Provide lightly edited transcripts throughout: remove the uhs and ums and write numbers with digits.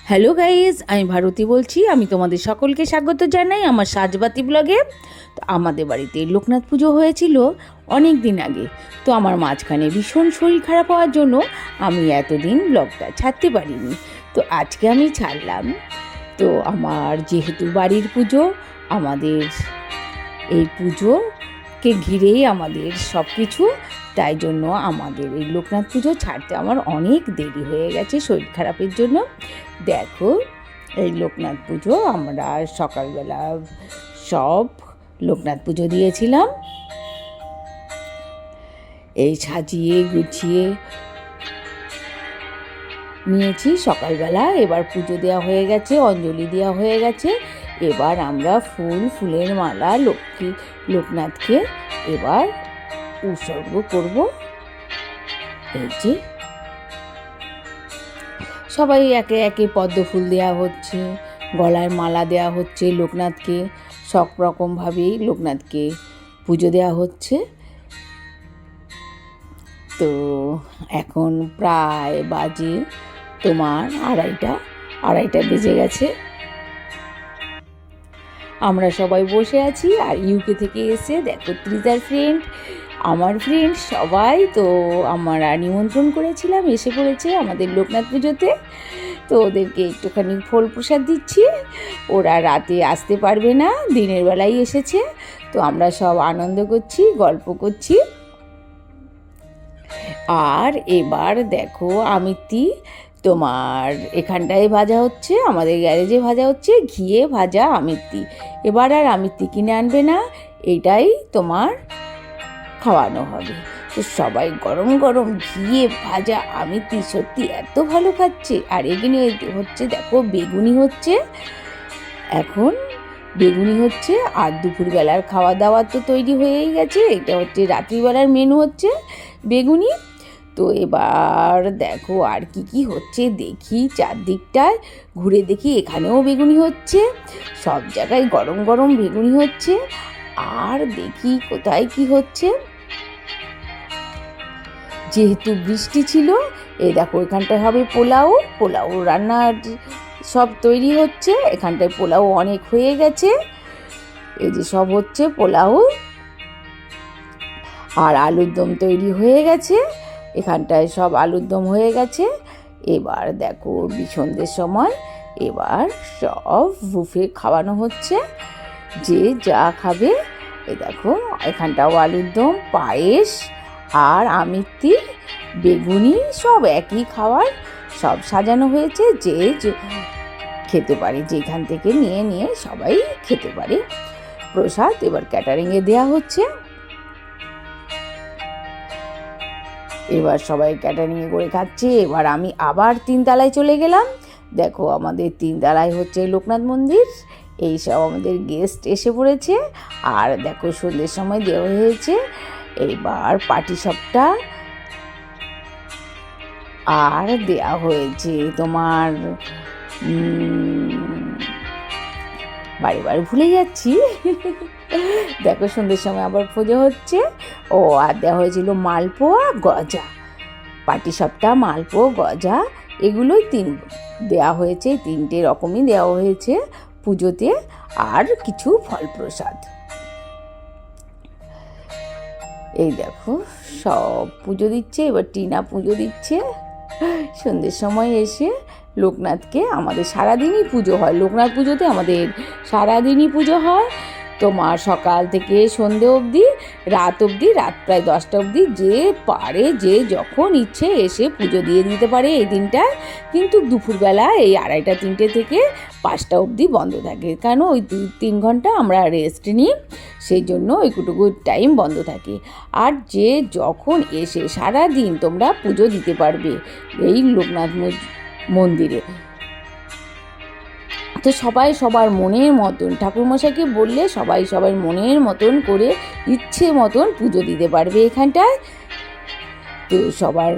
Hello guys, আমি ভারতী বলছি। আমি তোমাদের সকলকে স্বাগত জানাই আমার সাজবাতি ব্লগে। তো আমাদের বাড়িতে লোকনাথ পুজো হয়েছিল অনেক দিন আগে। তো আমার মাঝখানে ভীষণ শরীর খারাপ হওয়ার জন্য আমি এতদিন ব্লগটা ছাড়তে পারিনি। তো আজকে আমি ছাড়লাম। তো আমার যেহেতু বাড়ির পুজো, আমাদের এই পুজোকে ঘিরেই আমাদের সব কিছু, তাই জন্য আমাদের এই লোকনাথ পুজো ছাড়তে আমার অনেক দেরি হয়ে গেছে শরীর খারাপের জন্য। দেখো, এই লোকনাথ পুজো আমরা সকালবেলা সব লোকনাথ পুজো দিয়েছিলাম। এই সাজিয়ে গুছিয়ে নিয়েছি সকালবেলা। এবার পুজো দেওয়া হয়ে গেছে, অঞ্জলি দেওয়া হয়ে গেছে। এবার আমরা ফুলের মালা লোকনাথকে এবার উৎসর্গ করব। এই যে সবাই একে একে পদ্ম ফুল দেওয়া হচ্ছে, গলায় মালা দেওয়া হচ্ছে লোকনাথকে। সব রকমভাবেই লোকনাথকে পুজো দেওয়া হচ্ছে। তো এখন প্রায় বাজে তোমার আড়াইটা বেজে গেছে। আমরা সবাই বসে আছি। আর ইউকে থেকে এসে দেখো ত্রিজার ফ্রেন্ড, আমার ফ্রেন্ড সবাই তো আমরা নিমন্ত্রণ করেছিলাম, এসে পড়েছে আমাদের লোকনাথ পুজোতে। তো ওদেরকে একটুখানি ফল প্রসাদ দিচ্ছি। ওরা রাতে আসতে পারবে না, দিনের বেলায় এসেছে। তো আমরা সব আনন্দ করছি, গল্প করছি। আর এবার দেখো আমিত্তি তোমার এখানটায় ভাজা হচ্ছে, আমাদের গ্যারেজে ভাজা হচ্ছে ঘিয়ে ভাজা আমিত্তি। এবার আর আমিত্তি কিনে আনবে না, এটাই তোমার খাওয়ানো হবে। তো সবাই গরম গরম ঘিয়ে ভাজা আমিত্তি সত্যি এত ভালো খাচ্ছে। আর এখানে হচ্ছে দেখো বেগুনি হচ্ছে, এখন বেগুনি হচ্ছে। আর দুপুরবেলার খাওয়া দাওয়া তো তৈরি হয়েই গেছে। এটা হচ্ছে রাত্রিবেলার মেনু হচ্ছে বেগুনি। তো এবার দেখো আর কি হচ্ছে দেখি, চারদিকটায় ঘুরে দেখি, এখানেও বেগুনি হচ্ছে, সব জায়গায় গরম গরম বেগুনি হচ্ছে। আর দেখি কোথায় কি হচ্ছে। যেহেতু বৃষ্টি ছিল, এই দেখো এখানটায় হবে পোলাও রান্নার সব তৈরি হচ্ছে। এখানটায় পোলাও অনেক হয়ে গেছে, এই যে সব হচ্ছে পোলাও। আর আলুর দম তৈরি হয়ে গেছে, এখানটায় সব আলুর দম হয়ে গেছে। এবার দেখো সন্ধ্যের সময় এবার সব বুফে খাওয়ানো হচ্ছে, যে যা খাবে। এই দেখো এখানটাও আলুর দম, পায়েস আর আমিত্তি, বেগুনি সব একই খাবার, সব সাজানো হয়েছে। যে খেতে পারে, যেখান থেকে নিয়ে সবাই খেতে পারে প্রসাদ। এবার ক্যাটারিংয়ে দেওয়া হচ্ছে। এবার সবাই ক্যাটারিংয়ে করে খাচ্ছে। এবার আমি আবার 3 তলায় চলে গেলাম। দেখো আমাদের 3 তলায় হচ্ছে লোকনাথ মন্দির। এই সব আমাদের গেস্ট এসে পড়েছে। আর দেখো সন্ধ্যের সময় দেওয়া হয়েছে এবার পাটি সাপটা, আর দেয়া হয়েছে তোমার বাড়ি ভুলে যাচ্ছি। দেখো সন্ধ্যের সময় আবার পুজো হচ্ছে। ও আর দেওয়া হয়েছিল মালপোয়া গজা, পাটিসাপটা, মালপোয়া, গজা, এগুলোই দেওয়া হয়েছে। 3টে রকমই দেওয়া হয়েছে পুজোতে। আর কিছু ফল প্রসাদ। এই দেখো সব পুজো দিচ্ছে। এবার টিনা পুজো দিচ্ছে সন্ধ্যের সময় এসে লোকনাথকে। আমাদের সারাদিনই পুজো হয় লোকনাথ পুজোতে, আমাদের সারাদিনই পুজো হয় তোমার, সকাল থেকে সন্ধে অবধি, রাত প্রায় 10টা অবধি। যে পারে, যে যখন ইচ্ছে এসে পুজো দিয়ে দিতে পারে এই দিনটায়। কিন্তু দুপুরবেলা এই 2:30-3টে থেকে 5টা অবধি বন্ধ থাকে, কেন ওই 2-3 ঘন্টা আমরা রেস্ট নিই, সেই জন্য ওইটুকু টাইম বন্ধ থাকে। আর যে যখন এসে সারাদিন তোমরা পুজো দিতে পারবে এই লোকনাথ মন্দিরে। তো সবাই সবার মনের মতন, ঠাকুরমশাইকে বললে সবাই সবার মনের মতন করে ইচ্ছে মতন পুজো দিতে পারবে এখানটায়। তো সবার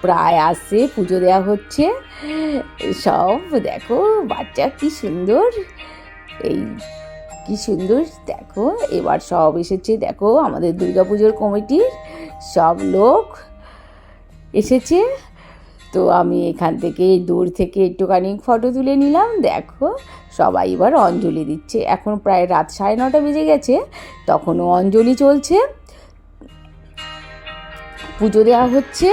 প্রায় আসছে, পুজো দেওয়া হচ্ছে। সব দেখো বাচ্চা কি সুন্দর, এই কি সুন্দর দেখো। এবার সব এসেছে, দেখো আমাদের দুর্গাপুজোর কমিটির সব লোক এসেছে। তো আমি এখান থেকে দূর থেকে একটুখানি ফটো তুলে নিলাম। দেখো সবাই এবার অঞ্জলি দিচ্ছে। এখন প্রায় রাত 9:30 বেজে গেছে, তখনও অঞ্জলি চলছে, পুজো দেওয়া হচ্ছে।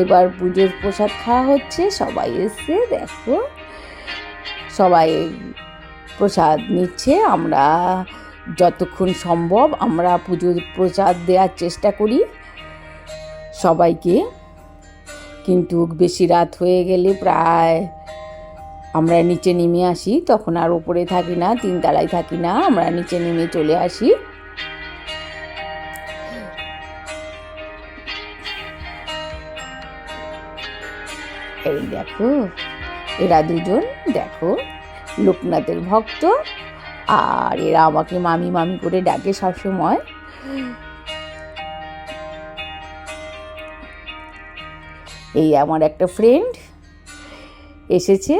এবার পুজোর প্রসাদ খাওয়া হচ্ছে, সবাই এসে দেখো সবাই প্রসাদ নিচ্ছে। আমরা যতক্ষণ সম্ভব আমরা পুজোর প্রসাদ দেওয়ার চেষ্টা করি সবাইকে, কিন্তু বেশি রাত হয়ে গেলে প্রায় আমরা নিচে নেমে আসি, তখন আর ওপরে থাকি না, 3 তলায় থাকি না, আমরা নিচে নেমে চলে আসি। এই দেখো এরা দুজন দেখো লোকনাথের ভক্ত, আর এরা আমাকে মামি মামি করে ডাকে সবসময়। এই আমার একটা ফ্রেন্ড এসেছে,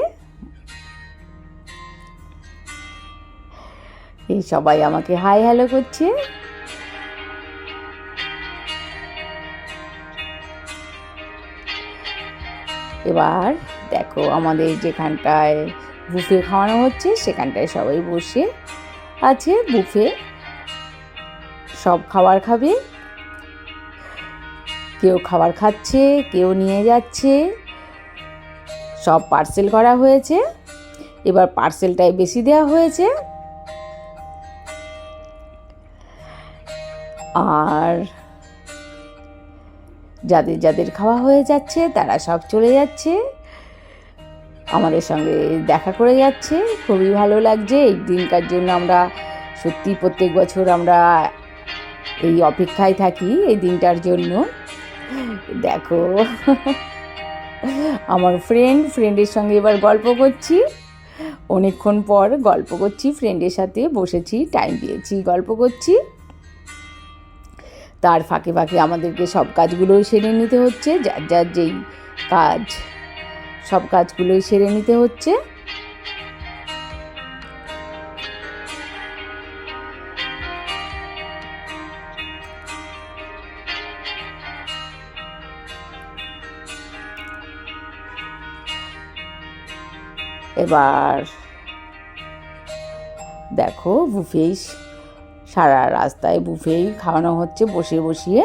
এই সবাই আমাকে হাই হ্যালো করছে। এবার দেখো আমাদের যেখানটায় বুফে খাওয়ানো হচ্ছে সেখানটায় সবাই বসে আছে, বুফে সব খাবার খাবে, কেউ খাবার খাচ্ছে, কেউ নিয়ে যাচ্ছে, সব পার্সেল করা হয়েছে। এবার পার্সেলটাই বেশি দেওয়া হয়েছে। আর যাদের যাদের খাওয়া হয়ে যাচ্ছে তারা সব চলে যাচ্ছে, আমাদের সঙ্গে দেখা করে যাচ্ছে। খুবই ভালো লাগছে এই দিনটার জন্য। আমরা সত্যি প্রত্যেক বছর আমরা এই অপেক্ষায় থাকি এই দিনটার জন্য। দেখো আমার ফ্রেন্ডের সঙ্গে এবার গল্প করছি, অনেকক্ষণ পর গল্প করছি, ফ্রেন্ডের সাথে বসেছি, টাইম দিয়েছি, গল্প করছি। তার ফাঁকে ফাঁকে আমাদেরকে সব কাজগুলোই সেরে নিতে হচ্ছে, যার যার যেই কাজ সব কাজগুলোই সেরে নিতে হচ্ছে। এবার দেখো বুফেই সারা রাস্তায় বুফেই খাওয়ানো হচ্ছে, বসে বসিয়ে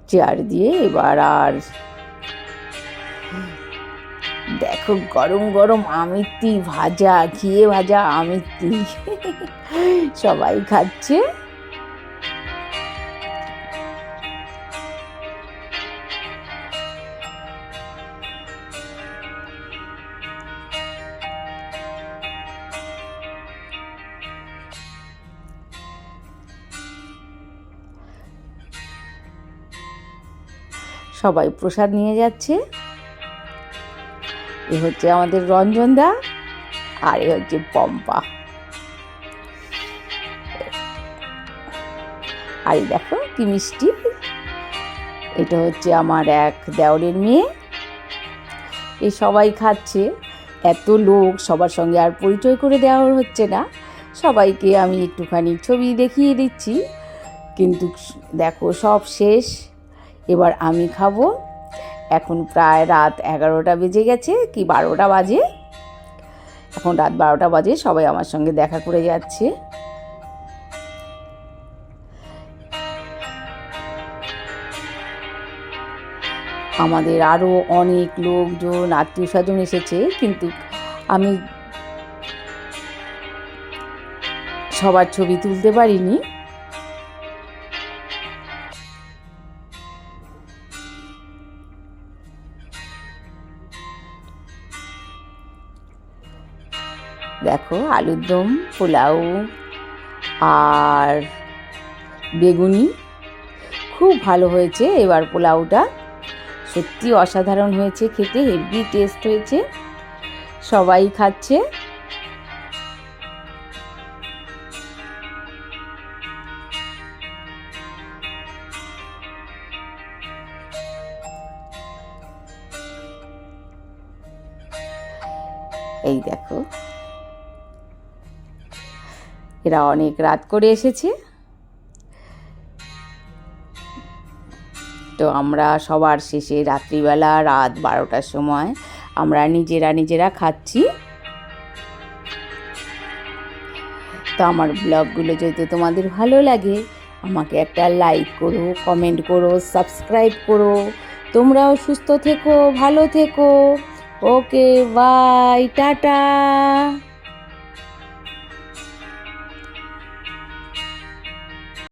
চেয়ার দিয়ে। এবার আর দেখো গরম গরম আমিত্তি ভাজা, ঘিয়ে ভাজা আমিত্তি সবাই খাচ্ছে। সবাই প্রসাদ নিয়ে যাচ্ছে। এ হচ্ছে আমাদের রঞ্জনদা, আর এ হচ্ছে পম্পা। আর এই দেখো কি মিষ্টি, এটা হচ্ছে আমার এক দেওরের মেয়ে। এই সবাই খাচ্ছে, এত লোক সবার সঙ্গে আর পরিচয় করে দেওয়া হচ্ছে না, সবাইকে আমি একটুখানি ছবি দেখিয়ে দিচ্ছি। কিন্তু দেখো সব শেষ, এবার আমি খাবো। এখন প্রায় রাত 11টা বেজে গেছে, কি 12টা বাজে, এখন রাত 12টা বাজে। সবাই আমার সঙ্গে দেখা করে যাচ্ছে। আমাদের আরও অনেক লোকজন আত্মীয় স্বজন এসেছে, কিন্তু আমি সবার ছবি তুলতে পারিনি। দেখো আলুর দম, পোলাও আর বেগুনি খুব ভালো হয়েছে। এবার পোলাওটা সত্যি অসাধারণ হয়েছে খেতে, হেভি টেস্ট হয়েছে, সবাই খাচ্ছে। এই দেখো এরা অনেক রাত করে এসেছে। তো আমরা সবার শেষে রাত্রিবেলা রাত 12টার সময় আমরা নিজেরা খাচ্ছি। তো আমার ব্লগগুলো যদি তোমাদের ভালো লাগে আমাকে একটা লাইক করো, কমেন্ট করো, সাবস্ক্রাইব করো। তোমরাও সুস্থ থেকো, ভালো থেকো। ওকে, বাই, টাটা।